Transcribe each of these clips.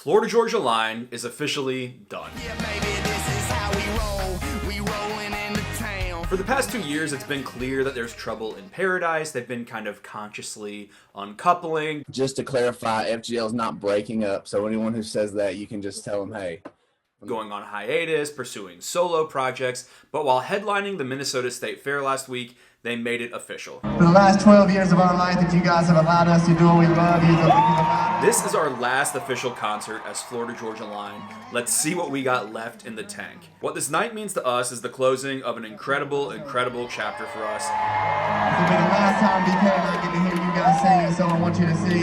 Florida Georgia Line is officially done. Yeah, baby, this is how we roll. We rolling into town. For the past 2 years, it's been clear that there's trouble in paradise. They've been kind of consciously uncoupling. Just to clarify, FGL is not breaking up, so anyone who says that, you can just tell them, hey. Going on hiatus, pursuing solo projects. But while headlining the Minnesota State Fair last week, they made it official. For the last 12 years of our life that you guys have allowed us to do what we love, This is our last official concert as Florida Georgia Line. Let's see what we got left in the tank. What this night means to us is the closing of an incredible chapter for us. This will be the last time BK and I get to hear you guys sing, so I want you to see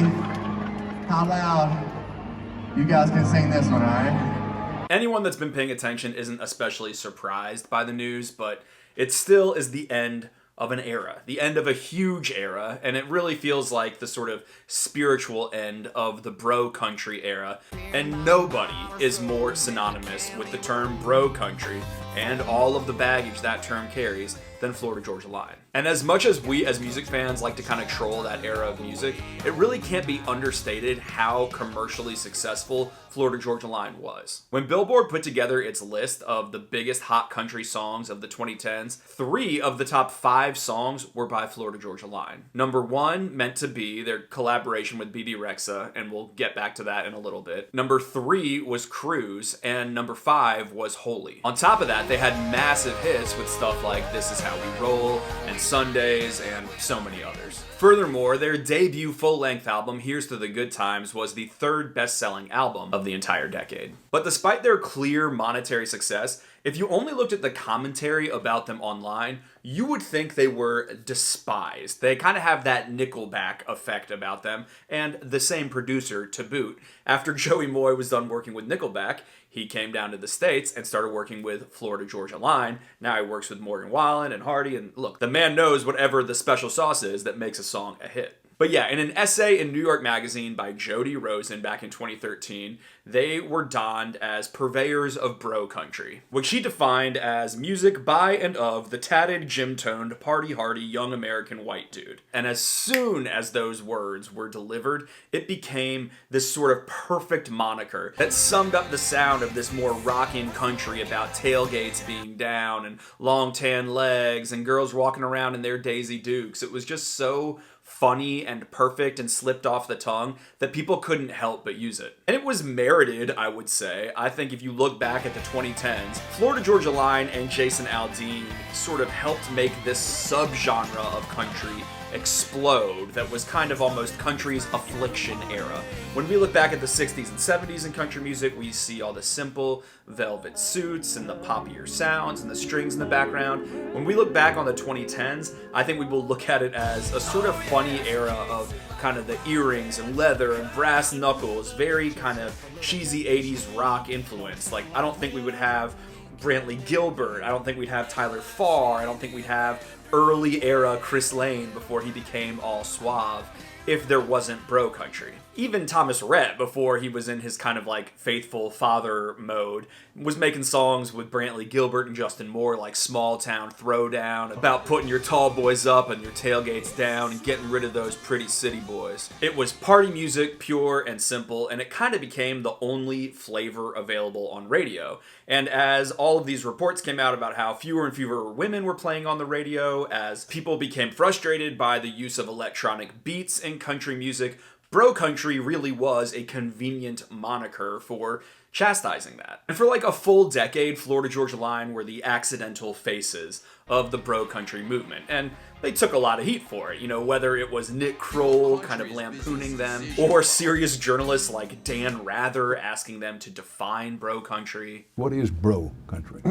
how loud you guys can sing this one, alright? Anyone that's been paying attention isn't especially surprised by the news, but it still is the end of an era, the end of a huge era, and it really feels like the sort of spiritual end of the bro country era, and nobody is more synonymous with the term bro country and all of the baggage that term carries than Florida Georgia Line. And as much as we as music fans like to kind of troll that era of music, it really can't be understated how commercially successful Florida Georgia Line was. When Billboard put together its list of the biggest hot country songs of the 2010s, 3 of the top 5 songs were by Florida Georgia Line. Number 1, Meant to Be, their collaboration with BB Rexa, and we'll get back to that in a little bit. Number 3 was Cruise, and number 5 was Holy. On top of that, they had massive hits with stuff like This Is How We Roll, and Sundays, and so many others. Furthermore, their debut full-length album, Here's to the Good Times, was the 3rd best-selling album of the entire decade. But despite their clear monetary success, if you only looked at the commentary about them online, you would think they were despised. They kind of have that Nickelback effect about them, and the same producer to boot. After Joey Moy was done working with Nickelback, he came down to the States and started working with Florida Georgia Line. Now he works with Morgan Wallen and Hardy, and look, the man knows whatever the special sauce is that makes a song a hit. But yeah, in an essay in New York Magazine by Jody Rosen back in 2013, they were donned as purveyors of bro country, which he defined as music by and of the tatted, gym-toned, party-hardy young American white dude. And as soon as those words were delivered, it became this sort of perfect moniker that summed up the sound of this more rockin' country about tailgates being down and long tan legs and girls walking around in their Daisy Dukes. It was just so funny and perfect and slipped off the tongue that people couldn't help but use it. And it was merited, I would say. I think if you look back at the 2010s, Florida Georgia Line and Jason Aldean sort of helped make this subgenre of country explode that was kind of almost country's affliction era. When we look back at the 60s and 70s in country music, we see all the simple velvet suits and the poppier sounds and the strings in the background. When we look back on the 2010s, I think we will look at it as a sort of funny era of kind of the earrings and leather and brass knuckles, very kind of cheesy 80s rock influence. Like, I don't think we would have Brantley Gilbert, I don't think we'd have Tyler Farr, I don't think we'd have early era Chris Lane before he became all suave if there wasn't bro country. Even Thomas Rhett, before he was in his kind of like faithful father mode, was making songs with Brantley Gilbert and Justin Moore like Small Town Throwdown, about putting your tall boys up and your tailgates down and getting rid of those pretty city boys. It was party music, pure and simple, and it kind of became the only flavor available on radio. And as all of these reports came out about how fewer and fewer women were playing on the radio, as people became frustrated by the use of electronic beats in country music, bro country really was a convenient moniker for chastising that. And for like a full decade, Florida Georgia Line were the accidental faces of the bro country movement. And they took a lot of heat for it, you know, whether it was Nick Kroll kind of lampooning them, or serious journalists like Dan Rather asking them to define bro country. What is bro country?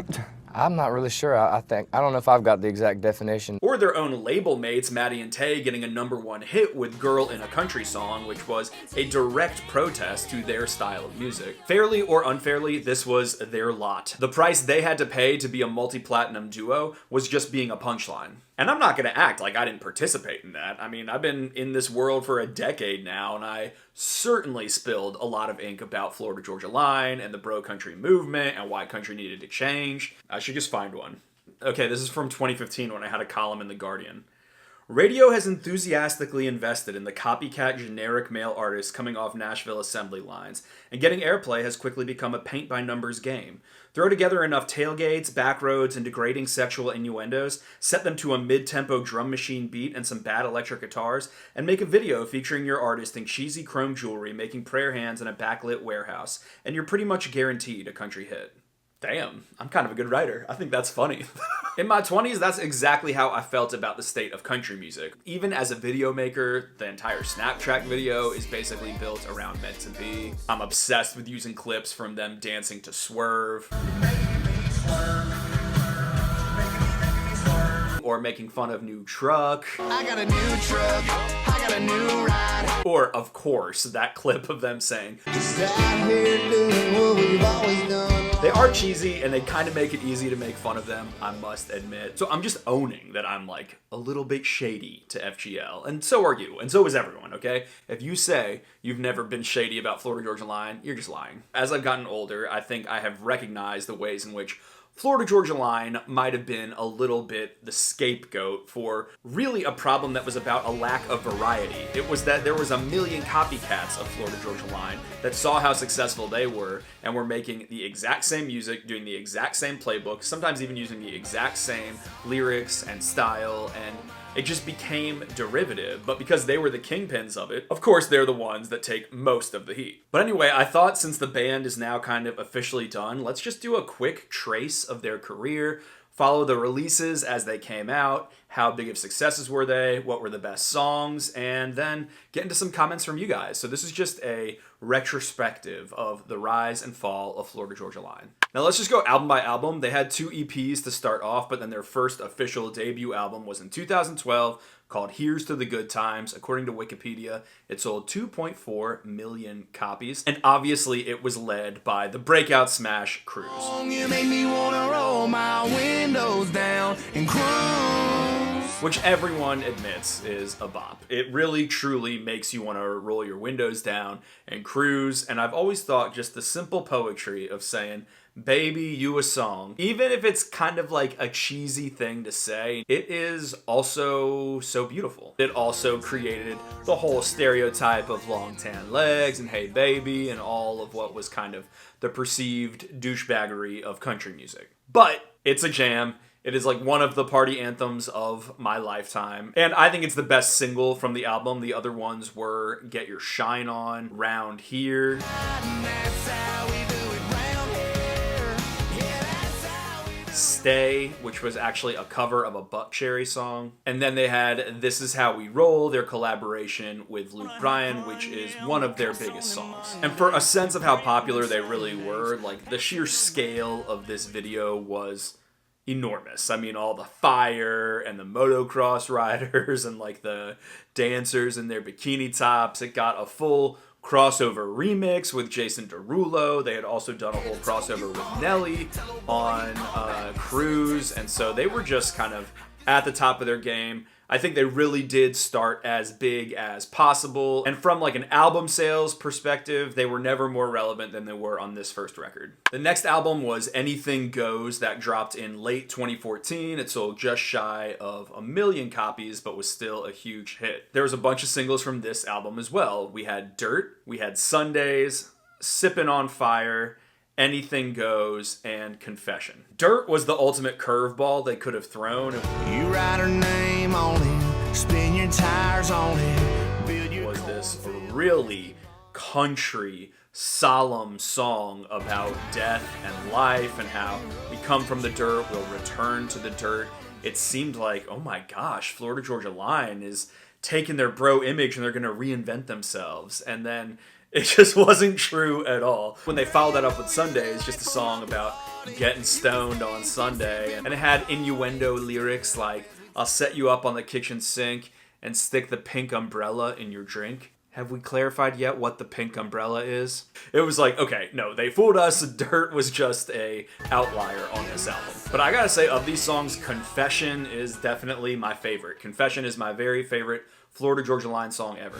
I'm not really sure. I don't know if I've got the exact definition. Or their own label mates, Maddie and Tay, getting a #1 hit with Girl in a Country Song, which was a direct protest to their style of music. Fairly or unfairly, this was their lot. The price they had to pay to be a multi-platinum duo was just being a punchline. And I'm not going to act like I didn't participate in that. I mean, I've been in this world for a decade now, and I certainly spilled a lot of ink about Florida Georgia Line and the bro country movement and why country needed to change. I should just find one. Okay, this is from 2015 when I had a column in The Guardian. Radio has enthusiastically invested in the copycat generic male artists coming off Nashville assembly lines, and getting airplay has quickly become a paint-by-numbers game. Throw together enough tailgates, backroads, and degrading sexual innuendos, set them to a mid-tempo drum machine beat and some bad electric guitars, and make a video featuring your artist in cheesy chrome jewelry making prayer hands in a backlit warehouse, and you're pretty much guaranteed a country hit. Damn, I'm kind of a good writer. I think that's funny. In my 20s, that's exactly how I felt about the state of country music. Even as a video maker, the entire Snaptrack video is basically built around Meant to Be. I'm obsessed with using clips from them dancing to Swerve. Or making fun of New Truck. I got a new truck, I got a new ride. Or, of course, that clip of them saying, Just out here doing what we've always done. They are cheesy, and they kind of make it easy to make fun of them, I must admit. So I'm just owning that I'm, like, a little bit shady to FGL. And so are you, and so is everyone, okay? If you say you've never been shady about Florida Georgia Line, you're just lying. As I've gotten older, I think I have recognized the ways in which Florida Georgia Line might have been a little bit the scapegoat for really a problem that was about a lack of variety. It was that there was a million copycats of Florida Georgia Line that saw how successful they were and were making the exact same music, doing the exact same playbook, sometimes even using the exact same lyrics and style, and it just became derivative. But because they were the kingpins of it, of course they're the ones that take most of the heat. But anyway, I thought since the band is now kind of officially done, let's just do a quick trace of their career, follow the releases as they came out, how big of successes were they, what were the best songs, and then get into some comments from you guys. So this is just a retrospective of the rise and fall of Florida Georgia Line. Now let's just go album by album. They had 2 EPs to start off, but then their first official debut album was in 2012 called Here's to the Good Times. According to Wikipedia, it sold 2.4 million copies, and obviously it was led by the breakout smash Cruise. You make me wanna roll my windows down and cruise. Which everyone admits is a bop. It really truly makes you want to roll your windows down and cruise, and I've always thought just the simple poetry of saying, baby, you a song, even if it's kind of like a cheesy thing to say, it is also so beautiful. It also created the whole stereotype of long tan legs and hey baby and all of what was kind of the perceived douchebaggery of country music. But it's a jam. It is like one of the party anthems of my lifetime. And I think it's the best single from the album. The other ones were Get Your Shine On, Round Here, Stay, which was actually a cover of a Buck Cherry song. And then they had This Is How We Roll, their collaboration with Luke Bryan, which is one of their biggest songs. And for a sense of how popular they really were, like the sheer scale of this video was enormous. I mean, all the fire and the motocross riders and like the dancers in their bikini tops. It got a full crossover remix with Jason Derulo. They had also done a whole crossover with Nelly on Cruise, and so they were just kind of at the top of their game. I think they really did start as big as possible, and from like an album sales perspective, they were never more relevant than they were on this first record. The next album was Anything Goes, that dropped in late 2014. It sold just shy of 1 million copies, but was still a huge hit. There was a bunch of singles from this album as well. We had Dirt, we had Sundays, Sippin' on Fire, Anything Goes, and Confession. Dirt was the ultimate curveball they could have thrown. You write her name on it, spin your tires on it, build your Was this really country, solemn song about death and life and how we come from the dirt, we'll return to the dirt. It seemed like, oh my gosh, Florida Georgia Line is taking their bro image and they're going to reinvent themselves. And then it just wasn't true at all. When they followed that up with Sundays, just a song about getting stoned on Sunday, and it had innuendo lyrics like, I'll set you up on the kitchen sink and stick the pink umbrella in your drink. Have we clarified yet what the pink umbrella is? It was like, okay, no, they fooled us. Dirt was just a outlier on this album. But I gotta say, of these songs, Confession is definitely my favorite. Confession is my very favorite Florida Georgia Line song ever.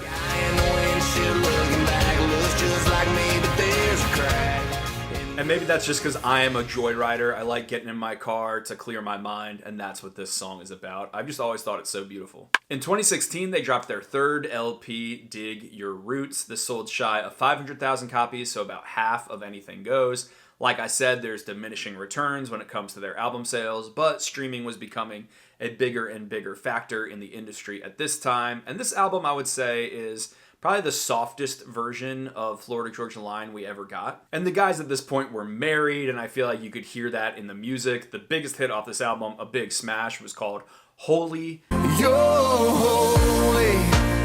And maybe that's just because I am a joyrider. I like getting in my car to clear my mind, and that's what this song is about. I've just always thought it's so beautiful. In 2016, they dropped their third LP, Dig Your Roots. This sold shy of 500,000 copies, so about half of Anything Goes. Like I said, there's diminishing returns when it comes to their album sales, but streaming was becoming a bigger and bigger factor in the industry at this time. And this album, I would say, is probably the softest version of Florida Georgia Line we ever got. And the guys at this point were married, and I feel like you could hear that in the music. The biggest hit off this album, a big smash, was called Holy. You're holy,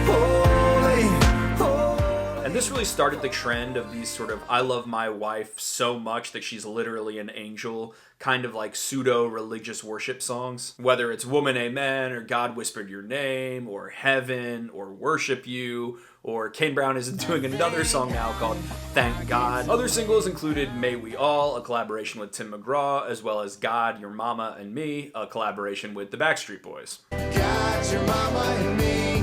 holy, holy. And this really started the trend of these sort of I love my wife so much that she's literally an angel, kind of like pseudo-religious worship songs. Whether it's Woman Amen, or God Whispered Your Name, or Heaven, or Worship You, or Kane Brown is doing another song now called Thank God. Other singles included May We All, a collaboration with Tim McGraw, as well as God, Your Mama and Me, a collaboration with the Backstreet Boys. Got your mama and me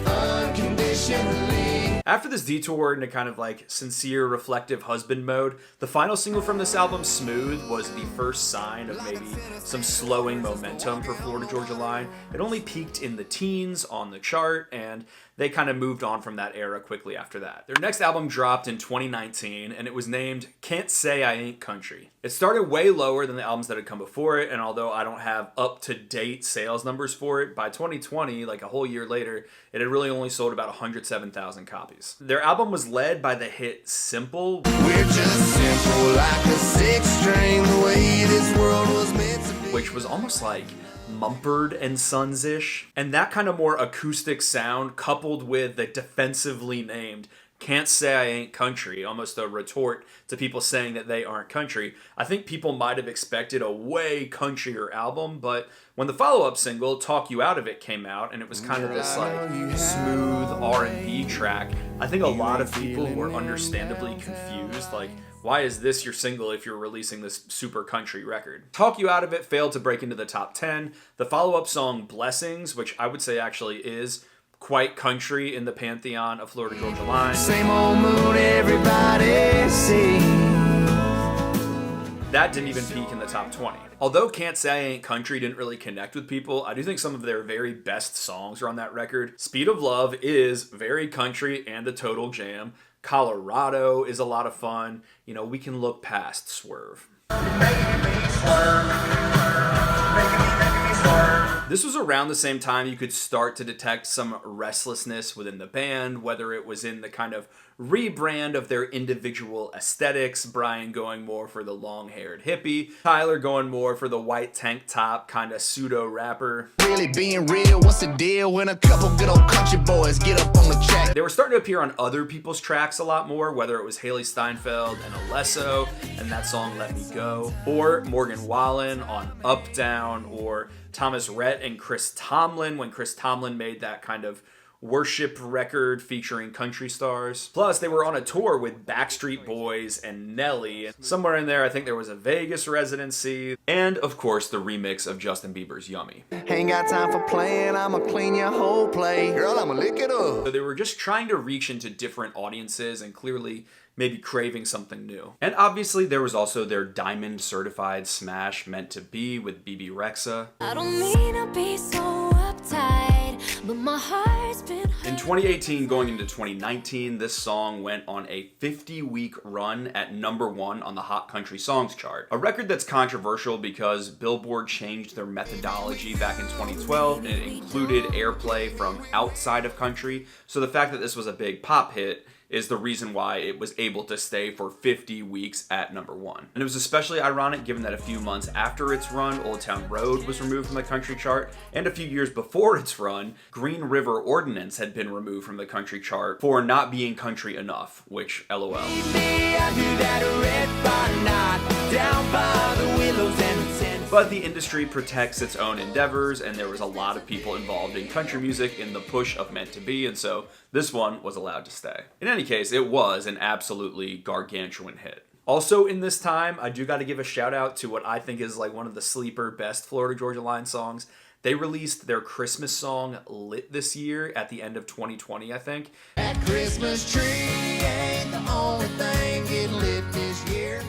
unconditionally. After this detour into kind of like sincere, reflective husband mode, the final single from this album, Smooth, was the first sign of maybe some slowing momentum for Florida Georgia Line. It only peaked in the teens on the chart, and they kind of moved on from that era quickly after that. Their next album dropped in 2019, and it was named Can't Say I Ain't Country. It started way lower than the albums that had come before it, and although I don't have up-to-date sales numbers for it, by 2020, like a whole year later, it had really only sold about 107,000 copies. Their album was led by the hit Simple. We're just simple like a six string, the way this world was meant to be. Which was almost like Mumford and Sons-ish. And that kind of more acoustic sound, coupled with the defensively named Can't Say I Ain't Country, almost a retort to people saying that they aren't country. I think people might have expected a way countryer album, but when the follow-up single, Talk You Out of It, came out, and it was kind of this like smooth R&B track, I think a lot of people were understandably confused, like, why is this your single if you're releasing this super country record? Talk You Out of It failed to break into the top 10. The follow-up song, Blessings, which I would say actually is quite country in the pantheon of Florida Georgia Line. Same old moon everybody sees. That didn't even peak in the top 20. Although Can't Say I Ain't Country didn't really connect with people, I do think some of their very best songs are on that record. Speed of Love is very country and a total jam. Colorado is a lot of fun. You know, We Can Look Past Swerve. This was around the same time you could start to detect some restlessness within the band, whether it was in the kind of rebrand of their individual aesthetics, Brian going more for the long-haired hippie, Tyler going more for the white tank top kind of pseudo-rapper. Really being real, what's the deal when a couple good old country boys get up on the track? They were starting to appear on other people's tracks a lot more, whether it was Haley Steinfeld and Alesso and that song Let Me Go, or Morgan Wallen on Up Down, or Thomas Rhett and Chris Tomlin when Chris Tomlin made that kind of worship record featuring country stars. Plus, they were on a tour with Backstreet Boys and Nelly. Somewhere in there, I think there was a Vegas residency. And, of course, the remix of Justin Bieber's Yummy. Ain't got time for playing, I'ma clean your whole plate. Girl, I'ma lick it up. So they were just trying to reach into different audiences and clearly maybe craving something new. And obviously, there was also their Diamond certified smash Meant to Be with BB Rexa. I don't mean to be so uptight, but my heart's been hurt. In 2018, going into 2019, this song went on a 50-week run at #1 on the Hot Country Songs chart. A record that's controversial because Billboard changed their methodology back in 2012, and it included airplay from outside of country. So the fact that this was a big pop hit is the reason why it was able to stay for 50 weeks at #1. And it was especially ironic given that a few months after its run, Old Town Road was removed from the country chart, and a few years before its run, Green River Ordinance had been removed from the country chart for not being country enough, which LOL. But the industry protects its own endeavors, and there was a lot of people involved in country music in the push of Meant to Be, and so this one was allowed to stay. In any case, it was an absolutely gargantuan hit. Also in this time, I do got to give a shout out to what I think is like one of the sleeper best Florida Georgia Line songs. They released their Christmas song Lit this year at the end of 2020, I think. That Christmas tree ain't the only thing getting lit this year.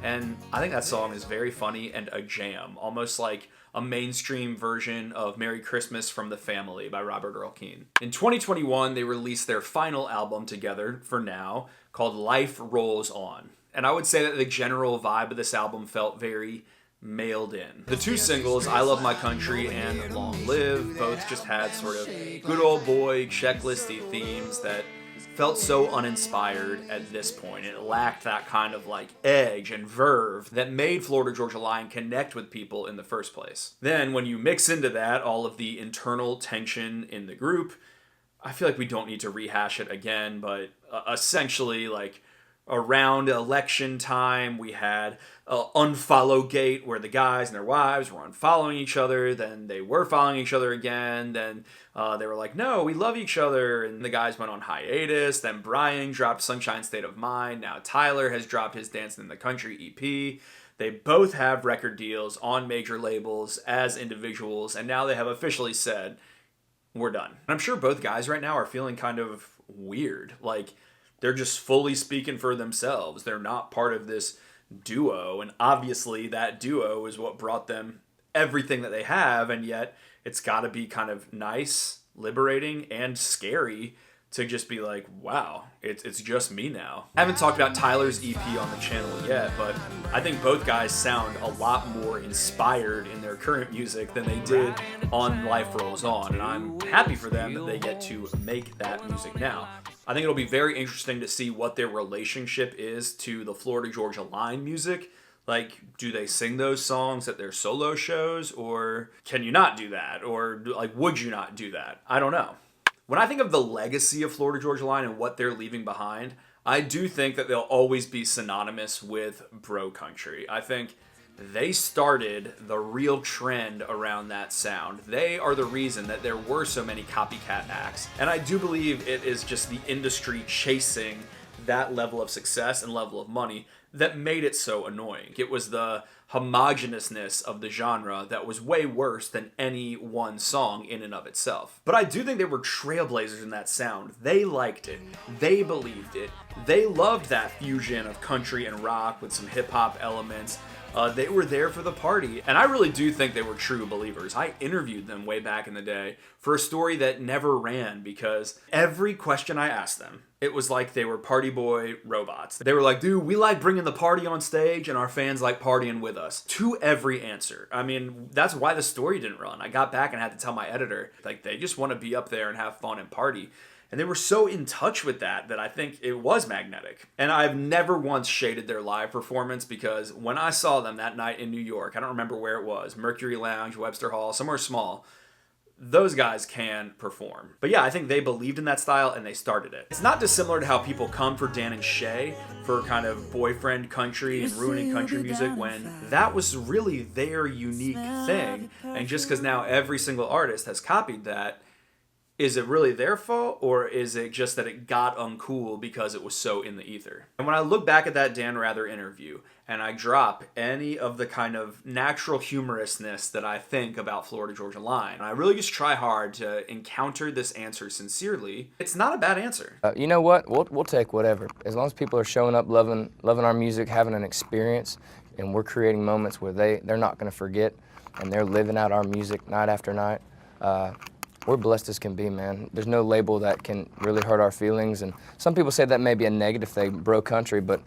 And I think that song is very funny and a jam, almost like a mainstream version of Merry Christmas from the Family by Robert Earl Keen. In 2021, they released their final album together for now, called Life Rolls On. And I would say that the general vibe of this album felt very mailed in. The two singles, I Love My Country and Long Live, both just had sort of good old boy checklisty themes that felt so uninspired at this point. It lacked that kind of like edge and verve that made Florida Georgia Line connect with people in the first place. Then when you mix into that all of the internal tension in the group, I feel like we don't need to rehash it again, but essentially like around election time, we had Unfollow Gate, where the guys and their wives were unfollowing each other. Then they were following each other again. Then they were like, no, we love each other. And the guys went on hiatus. Then Brian dropped Sunshine State of Mind. Now Tyler has dropped his Dancing in the Country EP. They both have record deals on major labels as individuals. And now they have officially said, we're done. And I'm sure both guys right now are feeling kind of weird. Like, they're just fully speaking for themselves. They're not part of this duo. And obviously that duo is what brought them everything that they have. And yet it's got to be kind of nice, liberating, and scary to just be like, wow, it's just me now. I haven't talked about Tyler's EP on the channel yet, but I think both guys sound a lot more inspired in their current music than they did on Life Rolls On. And I'm happy for them that they get to make that music now. I think it'll be very interesting to see what their relationship is to the Florida Georgia Line music. Like, do they sing those songs at their solo shows, or can you not do that? Or like, would you not do that? I don't know. When I think of the legacy of Florida Georgia Line and what they're leaving behind, I do think that they'll always be synonymous with bro country. I think they started the real trend around that sound. They are the reason that there were so many copycat acts. And I do believe it is just the industry chasing that level of success and level of money that made it so annoying. It was the homogeneousness of the genre that was way worse than any one song in and of itself. But I do think they were trailblazers in that sound. They liked it. They believed it. They loved that fusion of country and rock with some hip-hop elements. They were there for the party, and I really do think they were true believers. I interviewed them way back in the day for a story that never ran, because every question I asked them, it was like they were party boy robots. They were like, dude, we like bringing the party on stage, and our fans like partying with us. To every answer. I mean, that's why the story didn't run. I got back and had to tell my editor, like, they just want to be up there and have fun and party. And they were so in touch with that I think it was magnetic. And I've never once shaded their live performance, because when I saw them that night in New York, I don't remember where it was, Mercury Lounge, Webster Hall, somewhere small, those guys can perform. But yeah, I think they believed in that style and they started it. It's not dissimilar to how people come for Dan and Shay for kind of boyfriend country and ruining country music, when that was really their unique thing. And just because now every single artist has copied that, is it really their fault, or is it just that it got uncool because it was so in the ether? And when I look back at that Dan Rather interview, and I drop any of the kind of natural humorousness that I think about Florida Georgia Line, and I really just try hard to encounter this answer sincerely, it's not a bad answer. You know what? We'll take whatever. As long as people are showing up, loving our music, having an experience, and we're creating moments where they're not going to forget, and they're living out our music night after night. We're blessed as can be, man. There's no label that can really hurt our feelings, and some people say that may be a negative thing, bro country, but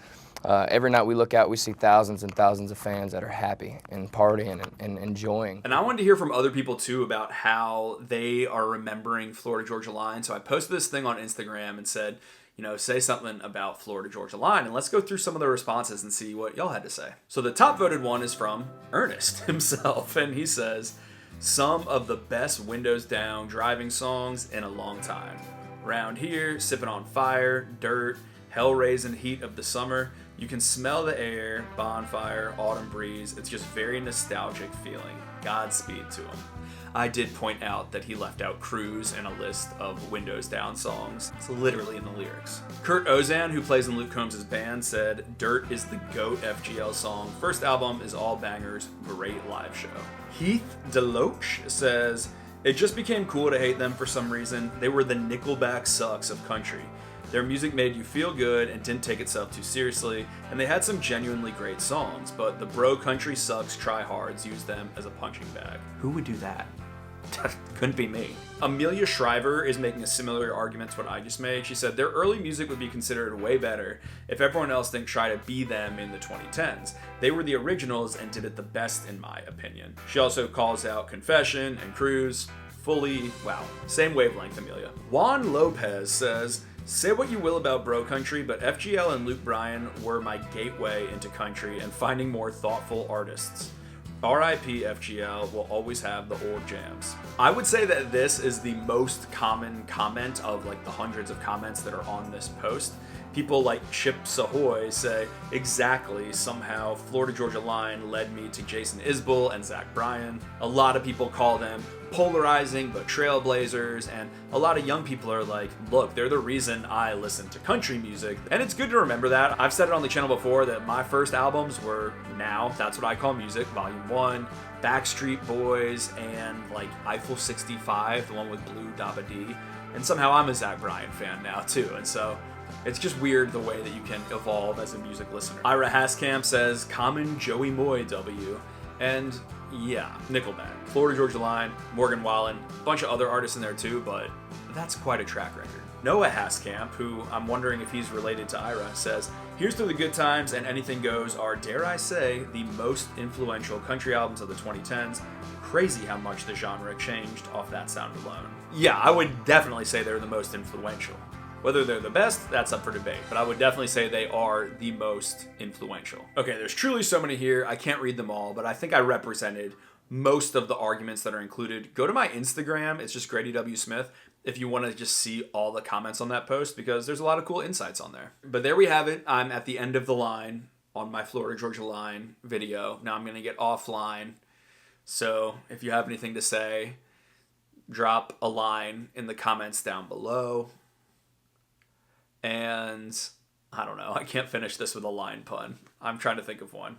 every night we look out, we see thousands and thousands of fans that are happy and partying and enjoying. And I wanted to hear from other people too about how they are remembering Florida Georgia Line. So I posted this thing on Instagram and said, you know, say something about Florida Georgia Line, and let's go through some of the responses and see what y'all had to say. So the top voted one is from Ernest himself, and he says, some of the best windows down driving songs in a long time. Round here, sipping on fire, dirt, hell-raising heat of the summer. You can smell the air, bonfire, autumn breeze. It's just very nostalgic feeling. Godspeed to him. I did point out that he left out Cruise in a list of Windows Down songs. It's literally in the lyrics. Kurt Ozan, who plays in Luke Combs' band, said, Dirt is the GOAT FGL song. First album is all bangers. Great live show. Heath Deloach says, it just became cool to hate them for some reason. They were the Nickelback sucks of country. Their music made you feel good and didn't take itself too seriously, and they had some genuinely great songs, but the bro country sucks tryhards used them as a punching bag. Who would do that? Couldn't be me. Amelia Shriver is making a similar argument to what I just made. She said their early music would be considered way better if everyone else didn't try to be them in the 2010s. They were the originals and did it the best in my opinion. She also calls out Confession and Cruise. Fully, wow, same wavelength, Amelia. Juan Lopez says, say what you will about bro country, but FGL and Luke Bryan were my gateway into country and finding more thoughtful artists. RIP FGL will always have the old jams. I would say that this is the most common comment of like the hundreds of comments that are on this post. People like Chip Sahoy say, exactly, somehow Florida Georgia Line led me to Jason Isbell and Zach Bryan. A lot of people call them polarizing but trailblazers, and a lot of young people are like, look, they're the reason I listen to country music. And it's good to remember that. I've said it on the channel before that my first albums were Now, That's What I Call Music, Volume 1, Backstreet Boys, and like Eiffel 65, the one with Blue Dabba D. And somehow I'm a Zach Bryan fan now too, and so it's just weird the way that you can evolve as a music listener. Ira Haskamp says, common Joey Moy W. And yeah, Nickelback, Florida Georgia Line, Morgan Wallen, a bunch of other artists in there too, but that's quite a track record. Noah Haskamp, who I'm wondering if he's related to Ira, says, Here's Through the Good Times and Anything Goes are, dare I say, the most influential country albums of the 2010s. Crazy how much the genre changed off that sound alone. Yeah, I would definitely say they're the most influential. Whether they're the best, that's up for debate, but I would definitely say they are the most influential. Okay, there's truly so many here, I can't read them all, but I think I represented most of the arguments that are included. Go to my Instagram, it's just Grady W. Smith, if you want to just see all the comments on that post, because there's a lot of cool insights on there. But there we have it, I'm at the end of the line on my Florida Georgia Line video. Now I'm going to get offline, so if you have anything to say, drop a line in the comments down below. And I don't know, I can't finish this with a line pun. I'm trying to think of one.